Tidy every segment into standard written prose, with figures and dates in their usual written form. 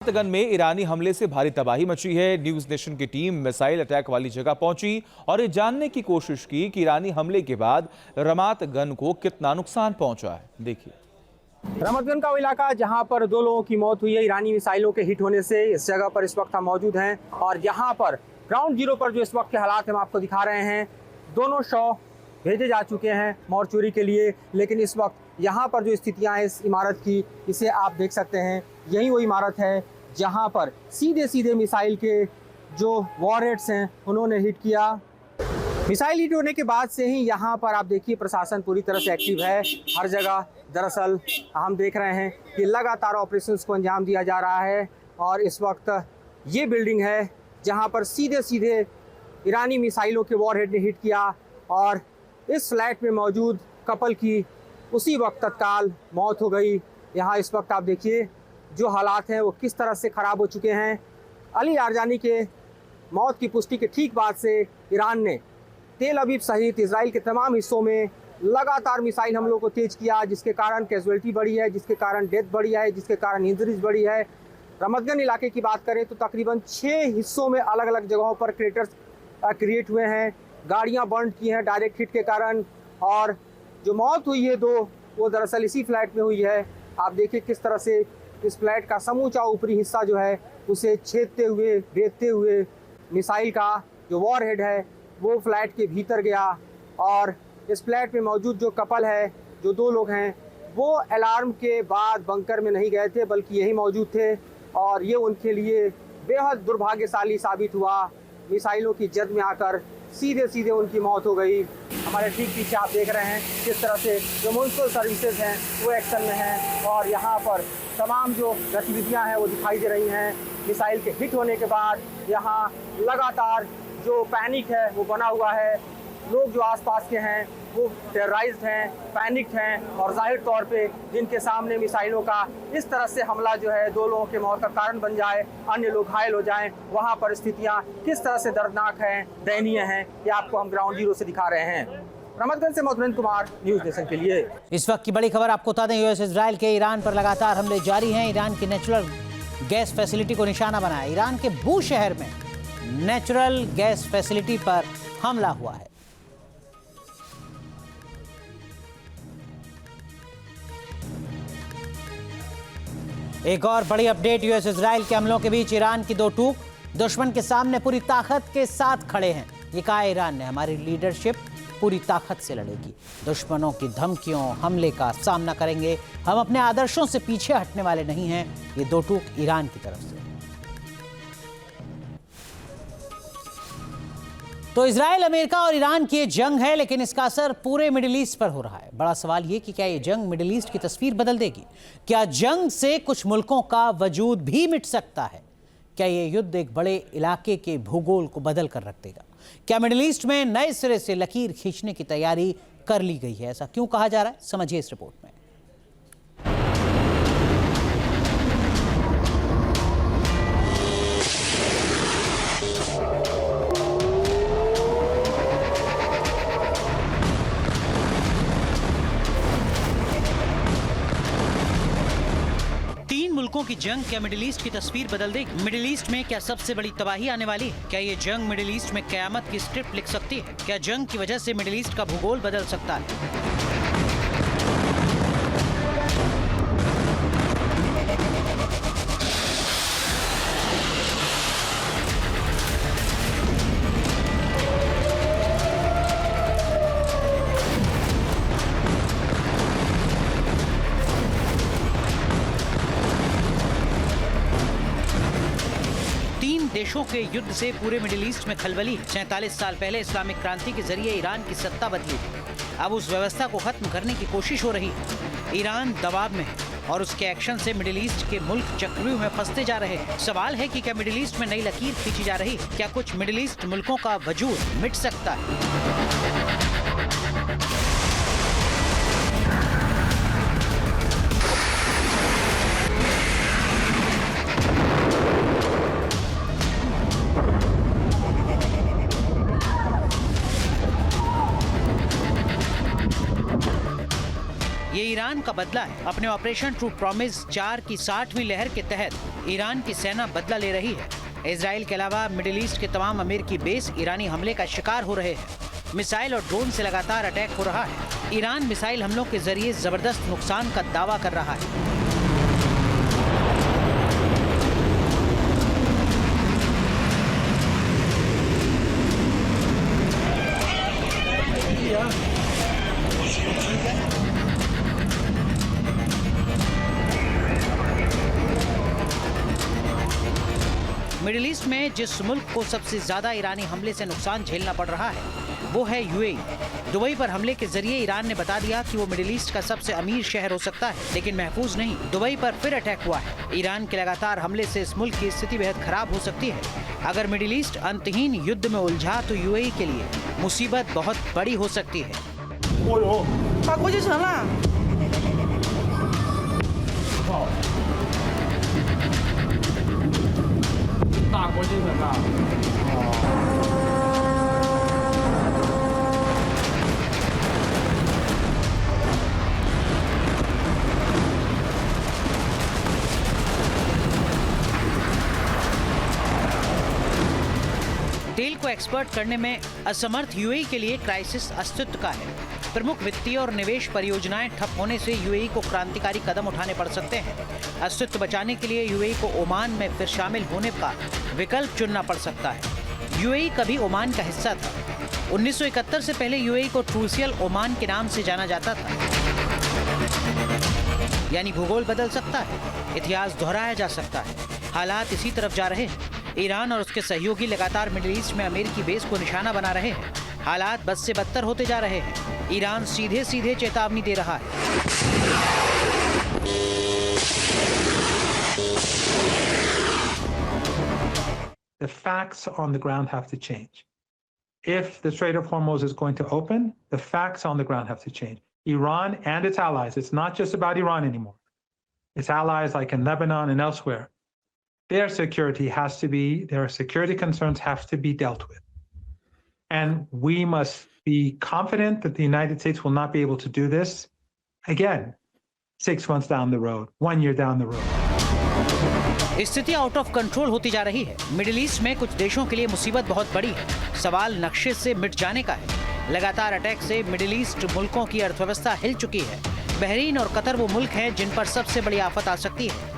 Gun में ईरानी हमले से भारी तबाही मची है। न्यूज नेशन की टीम मिसाइल अटैक वाली जगह पहुंची और ये जानने की कोशिश की कि ईरानी हमले के बाद रमात गन को कितना नुकसान पहुंचा है। देखिए, रमात गन का वो इलाका जहां पर 2 लोगों की मौत हुई है ईरानी मिसाइलों के हिट होने से। इस जगह पर इस वक्त हम मौजूद हैं और यहाँ पर ग्राउंड जीरो पर जो इस वक्त के हालात हम आपको दिखा रहे हैं, दोनों शव भेजे जा चुके हैं मॉर्चुरी के लिए। लेकिन इस वक्त यहाँ पर जो स्थितियाँ हैं इस इमारत की, इसे आप देख सकते हैं, यही वो इमारत है जहाँ पर सीधे मिसाइल के जो वॉरहेड्स हैं उन्होंने हिट किया। मिसाइल हिट होने के बाद से ही यहाँ पर आप देखिए प्रशासन पूरी तरह से एक्टिव है हर जगह। दरअसल हम देख रहे हैं कि लगातार ऑपरेशंस को अंजाम दिया जा रहा है और इस वक्त ये बिल्डिंग है जहाँ पर सीधे ईरानी मिसाइलों के वॉरहेड ने हिट किया और इस फ्लैट में मौजूद कपल की उसी वक्त तत्काल मौत हो गई। यहाँ इस वक्त आप देखिए जो हालात हैं वो किस तरह से ख़राब हो चुके हैं। अली यारजानी के मौत की पुष्टि के ठीक बाद से ईरान ने तेल अवीव सहित इजराइल के तमाम हिस्सों में लगातार मिसाइल हमलों को तेज किया, जिसके कारण कैजुअलिटी बढ़ी है, जिसके कारण डेथ बढ़ी है, जिसके कारण इंजरीज बढ़ी है। रमात गन इलाके की बात करें तो तकरीबन 6 हिस्सों में अलग अलग जगहों पर क्रेटर्स क्रिएट हुए हैं, गाड़ियां बर्न की हैं डायरेक्ट हिट के कारण। और जो मौत हुई है 2, वो दरअसल इसी फ्लैट में हुई है। आप देखिए किस तरह से इस फ्लैट का समूचा ऊपरी हिस्सा जो है उसे छेदते हुए देखते हुए मिसाइल का जो वॉरहेड है वो फ्लैट के भीतर गया। और इस फ्लैट में मौजूद जो कपल है, जो 2 लोग हैं, वो अलार्म के बाद बंकर में नहीं गए थे बल्कि यही मौजूद थे और ये उनके लिए बेहद दुर्भाग्यशाली साबित हुआ। मिसाइलों की जद में आकर सीधे उनकी मौत हो गई। हमारे ठीक पीछे आप देख रहे हैं किस तरह से जो म्युनिसिपल सर्विसेज हैं वो एक्शन में हैं और यहाँ पर तमाम जो गतिविधियाँ हैं वो दिखाई दे रही हैं। मिसाइल के हिट होने के बाद यहाँ लगातार जो पैनिक है वो बना हुआ है। लोग जो आसपास के हैं वो टेरराइज्ड हैं, पैनिक्ड हैं और जाहिर तौर पे जिनके सामने मिसाइलों का इस तरह से हमला जो है 2 लोगों के मौत का कारण बन जाए, अन्य लोग घायल हो जाएं, वहाँ पर स्थितियाँ किस तरह से दर्दनाक हैं, दयनीय हैं, ये आपको हम ग्राउंड जीरो से दिखा रहे हैं। रमात गन से मोहम्मद कुमार, न्यूज नेशन के लिए। इस वक्त की बड़ी खबर आपको बता दें, यूएस इजराइल के ईरान पर लगातार हमले जारी हैं। ईरान की नेचुरल गैस फैसिलिटी को निशाना बनाया। ईरान के बू शहर में नेचुरल गैस फैसिलिटी पर हमला हुआ है। एक और बड़ी अपडेट, यूएस इजराइल के हमलों के बीच ईरान की 2 टूक। दुश्मन के सामने पूरी ताकत के साथ खड़े हैं, ये कहा ईरान ने। हमारी लीडरशिप पूरी ताकत से लड़ेगी, दुश्मनों की धमकियों हमले का सामना करेंगे, हम अपने आदर्शों से पीछे हटने वाले नहीं हैं। ये 2 टूक ईरान की तरफ से। तो इजराइल, अमेरिका और ईरान की ये जंग है, लेकिन इसका असर पूरे मिडिल ईस्ट पर हो रहा है। बड़ा सवाल ये कि क्या ये जंग मिडिल ईस्ट की तस्वीर बदल देगी? क्या जंग से कुछ मुल्कों का वजूद भी मिट सकता है? क्या ये युद्ध एक बड़े इलाके के भूगोल को बदल कर रख देगा? क्या मिडिल ईस्ट में नए सिरे से लकीर खींचने की तैयारी कर ली गई है? ऐसा क्यों कहा जा रहा है, समझिए इस रिपोर्ट में। मुल्कों की जंग क्या मिडिल ईस्ट की तस्वीर बदल देगी? मिडिल ईस्ट में क्या सबसे बड़ी तबाही आने वाली है? क्या ये जंग मिडिल ईस्ट में कयामत की स्क्रिप्ट लिख सकती है? क्या जंग की वजह से मिडिल ईस्ट का भूगोल बदल सकता है? देशों के युद्ध से पूरे मिडिल ईस्ट में खलबली। 47 साल पहले इस्लामिक क्रांति के जरिए ईरान की सत्ता बदली थी। अब उस व्यवस्था को खत्म करने की कोशिश हो रही है। ईरान दबाव में है और उसके एक्शन से मिडिल ईस्ट के मुल्क चक्रव्यूह में फंसते जा रहे हैं। सवाल है कि क्या मिडिल ईस्ट में नई लकीर खींची जा रही है? क्या कुछ मिडिल ईस्ट मुल्कों का वजूद मिट सकता है? ये ईरान का बदला है। अपने ऑपरेशन ट्रू प्रॉमिस 4 की 60वीं लहर के तहत ईरान की सेना बदला ले रही है। इजराइल के अलावा मिडिल ईस्ट के तमाम अमेरिकी बेस ईरानी हमले का शिकार हो रहे हैं। मिसाइल और ड्रोन से लगातार अटैक हो रहा है। ईरान मिसाइल हमलों के जरिए जबरदस्त नुकसान का दावा कर रहा है। मिडिल ईस्ट में जिस मुल्क को सबसे ज्यादा ईरानी हमले से नुकसान झेलना पड़ रहा है वो है यूएई। दुबई पर हमले के जरिए ईरान ने बता दिया कि वो मिडिल ईस्ट का सबसे अमीर शहर हो सकता है, लेकिन महफूज नहीं। दुबई पर फिर अटैक हुआ है। ईरान के लगातार हमले से इस मुल्क की स्थिति बेहद खराब हो सकती है। अगर मिडिल ईस्ट अंतहीन युद्ध में उलझा तो यूएई के लिए मुसीबत बहुत बड़ी हो सकती है। तेल को एक्सपोर्ट करने में असमर्थ यूएई के लिए क्राइसिस अस्तित्व का है। प्रमुख वित्तीय और निवेश परियोजनाएं ठप होने से यूएई को क्रांतिकारी कदम उठाने पड़ सकते हैं। अस्तित्व बचाने के लिए यूएई को ओमान में फिर शामिल होने का विकल्प चुनना पड़ सकता है। यूएई कभी ओमान का हिस्सा था। 1971 से पहले यूएई को ट्रूसियल ओमान के नाम से जाना जाता था। यानी भूगोल बदल सकता है, इतिहास दोहराया जा सकता है। हालात इसी तरफ जा रहे हैं। ईरान और उसके सहयोगी लगातार मिडिल ईस्ट में अमेरिकी बेस को निशाना बना रहे हैं। हालात बद से बदतर होते जा रहे हैं। ईरान सीधे सीधे चेतावनी दे रहा है। The facts on the ground have to change. If the Strait of Hormuz is going to open, the facts on the ground have to change. Iran and its allies, it's not just about Iran anymore. Its allies like in Lebanon and elsewhere, their security their security concerns have to be dealt with. And we must be confident that the United States will not be able to do this again 6 months down the road, 1 year down the road. स्थिति out of control होती जा रही है। Middle east में कुछ देशों के लिए मुसीबत बहुत बड़ी है। सवाल नक्शे से मिट जाने का है। लगातार अटैक से मिडिल ईस्ट मुल्कों की अर्थव्यवस्था हिल चुकी है। बहरीन और कतर वो मुल्क हैं जिन पर सबसे बड़ी आफत आ सकती है।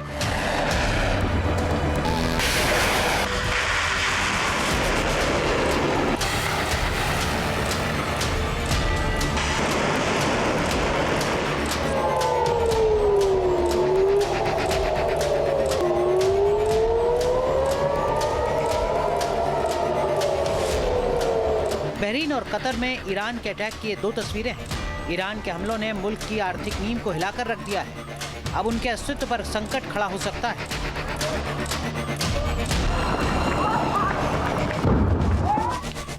बहरीन और कतर में ईरान के अटैक की ये 2 तस्वीरें हैं। ईरान के हमलों ने मुल्क की आर्थिक नींव को हिलाकर रख दिया है। अब उनके अस्तित्व पर संकट खड़ा हो सकता है।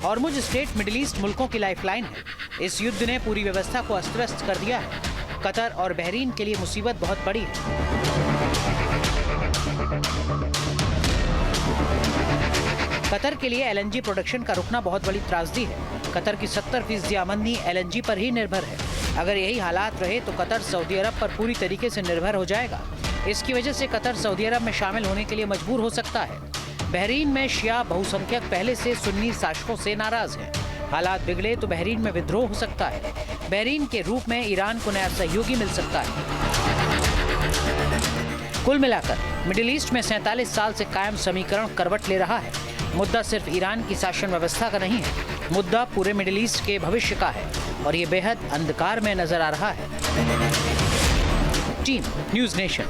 हॉर्मुज स्ट्रेट मिडिल ईस्ट मुल्कों की लाइफलाइन है। इस युद्ध ने पूरी व्यवस्था को अस्त व्यस्त कर दिया है। कतर और बहरीन के लिए मुसीबत बहुत बड़ी है। कतर के लिए एलएनजी प्रोडक्शन का रुकना बहुत बड़ी त्रासदी है। कतर की 70% आमदनी एलएनजी पर ही निर्भर है। अगर यही हालात रहे तो कतर सऊदी अरब पर पूरी तरीके से निर्भर हो जाएगा। इसकी वजह से कतर सऊदी अरब में शामिल होने के लिए मजबूर हो सकता है। बहरीन में शिया बहुसंख्यक पहले से सुन्नी शासकों से नाराज हैं। हालात बिगड़े तो बहरीन में विद्रोह हो सकता है। बहरीन के रूप में ईरान को नया सहयोगी मिल सकता है। कुल मिलाकर मिडिल ईस्ट में 47 साल से कायम समीकरण करवट ले रहा है। मुद्दा सिर्फ ईरान की शासन व्यवस्था का नहीं है, मुद्दा पूरे मिडिल ईस्ट के भविष्य का है और ये बेहद अंधकार में नजर आ रहा है। Team news nation.